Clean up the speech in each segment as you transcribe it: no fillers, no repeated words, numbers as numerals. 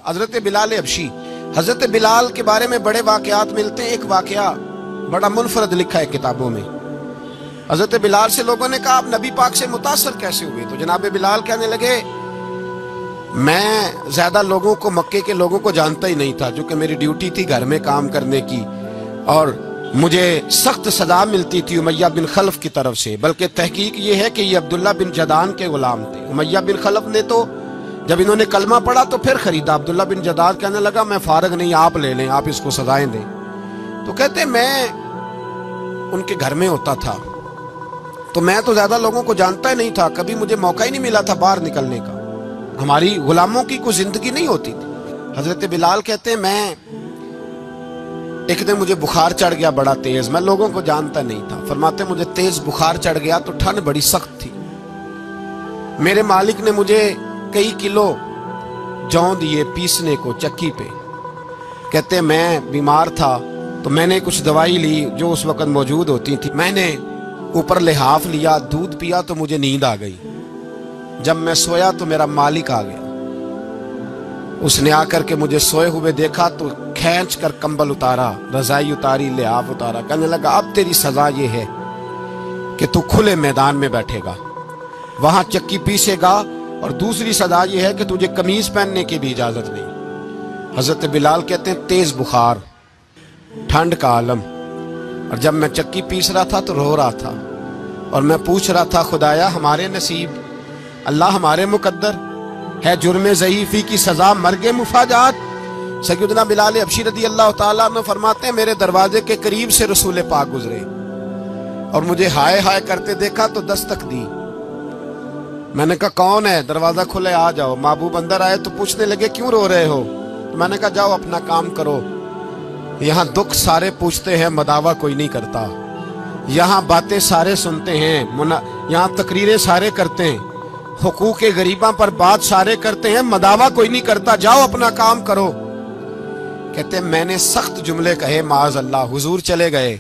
حضرت بلال حبشی، حضرت بلال کے بارے میں بڑے واقعات ملتے ہیں۔ ایک واقعہ بڑا منفرد لکھا ہے کتابوں میں۔ حضرت بلال سے لوگوں نے کہا آپ نبی پاک سے متاثر کیسے ہوئے؟ تو جناب بلال کہنے لگے میں زیادہ لوگوں کو، مکے کے لوگوں کو جانتا ہی نہیں تھا، جو کہ میری ڈیوٹی تھی گھر میں کام کرنے کی، اور مجھے سخت سزا ملتی تھی امیہ بن خلف کی طرف سے۔ بلکہ تحقیق یہ ہے کہ یہ عبداللہ بن جدان کے غلام تھے۔ امیہ بن خلف نے تو جب انہوں نے کلمہ پڑھا تو پھر خریدا۔ عبداللہ بن جدان کہنے لگا میں فارغ نہیں، آپ لے لیں، آپ اس کو سزائیں دیں۔ تو کہتے میں ان کے گھر میں ہوتا تھا تو میں تو زیادہ لوگوں کو جانتا ہی نہیں تھا، کبھی مجھے موقع ہی نہیں ملا تھا باہر نکلنے کا، ہماری غلاموں کی کوئی زندگی نہیں ہوتی تھی۔ حضرت بلال کہتے ہیں میں ایک دن مجھے بخار چڑھ گیا بڑا تیز، میں لوگوں کو جانتا نہیں تھا۔ فرماتے مجھے تیز بخار چڑھ گیا تو ٹھنڈ بڑی سخت تھی، میرے مالک نے مجھے کئی کلو جوں دیے پیسنے کو چکی پہ۔ کہتے میں بیمار تھا تو میں نے کچھ دوائی لی جو اس وقت موجود ہوتی تھی، میں نے اوپر لحاف لیا، دودھ پیا تو مجھے نیند آ گئی۔ جب میں سویا تو میرا مالک آ گیا، اس نے آ کر کے مجھے سوئے ہوئے دیکھا تو کھینچ کر کمبل اتارا، رضائی اتاری، لحاف اتارا، کہنے لگا اب تیری سزا یہ ہے کہ تو کھلے میدان میں بیٹھے گا، وہاں چکی پیسے گا، اور دوسری سزا یہ ہے کہ تجھے قمیض پہننے کی بھی اجازت نہیں۔ حضرت بلال کہتے ہیں تیز بخار، ٹھنڈ کا عالم، اور جب میں چکی پیس رہا تھا تو رو رہا تھا، اور میں پوچھ رہا تھا خدایا ہمارے نصیب، اللہ ہمارے مقدر ہے جرم ضعیفی کی سزا مرگ مفاجات۔ سیدنا بلال حبشی رضی اللہ تعالیٰ عنہ فرماتے ہیں میرے دروازے کے قریب سے رسول پاک گزرے اور مجھے ہائے ہائے کرتے دیکھا تو دستک دی۔ میں نے کہا کون ہے؟ دروازہ کھلے آ جاؤ۔ محبوب اندر آئے تو پوچھنے لگے کیوں رو رہے ہو؟ میں نے کہا جاؤ اپنا کام کرو، یہاں دکھ سارے پوچھتے ہیں مداوا کوئی نہیں کرتا، یہاں باتیں سارے سنتے ہیں، یہاں تقریریں سارے کرتے ہیں، حقوق غریباں پر بات سارے کرتے ہیں، مداوا کوئی نہیں کرتا، جاؤ اپنا کام کرو۔ کہتے ہیں میں نے سخت جملے کہے معاذ اللہ، حضور چلے گئے،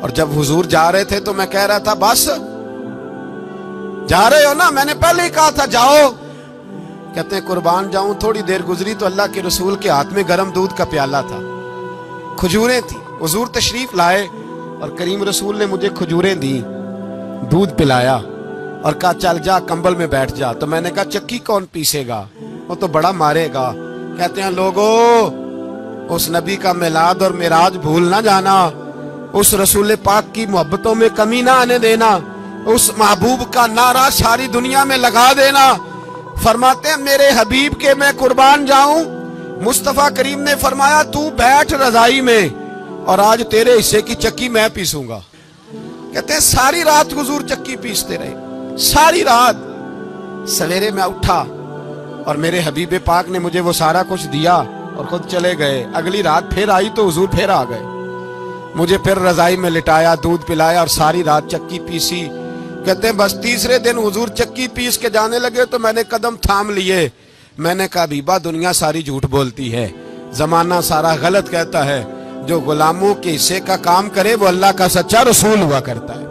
اور جب حضور جا رہے تھے تو میں کہہ رہا تھا بس جا رہے ہو نا، میں نے پہلے ہی کہا تھا جاؤ۔ کہتے ہیں قربان جاؤں، تھوڑی دیر گزری تو اللہ کے رسول کے ہاتھ میں گرم دودھ کا پیالہ تھا، کھجوریں تھی، حضور تشریف لائے اور کریم رسول نے مجھے کھجوریں دی، دودھ پلایا اور کہا چل جا کمبل میں بیٹھ جا۔ تو میں نے کہا چکی کون پیسے گا، وہ تو بڑا مارے گا۔ کہتے ہیں لوگو اس نبی کا میلاد اور معراج بھول نہ جانا، اس رسول پاک کی محبتوں میں کمی نہ آنے دینا، اس محبوب کا نعرہ ساری دنیا میں لگا دینا۔ فرماتے ہیں میرے حبیب کے میں قربان جاؤں، مصطفیٰ کریم نے فرمایا تو بیٹھ رضائی میں اور آج تیرے حصے کی چکی میں پیسوں گا۔ کہتے ہیں ساری رات حضور چکی پیستے رہے، ساری رات۔ سویرے میں اٹھا اور میرے حبیب پاک نے مجھے وہ سارا کچھ دیا اور خود چلے گئے۔ اگلی رات پھر آئی تو حضور پھر آ گئے، مجھے پھر رضائی میں لٹایا، دودھ پلایا اور ساری رات چکی پیسی۔ کہتے ہیں بس تیسرے دن حضور چکی پیس کے جانے لگے تو میں نے قدم تھام لیے، میں نے کہا حبیبہ دنیا ساری جھوٹ بولتی ہے، زمانہ سارا غلط کہتا ہے، جو غلاموں کے حصے کا کام کرے وہ اللہ کا سچا رسول ہوا کرتا ہے۔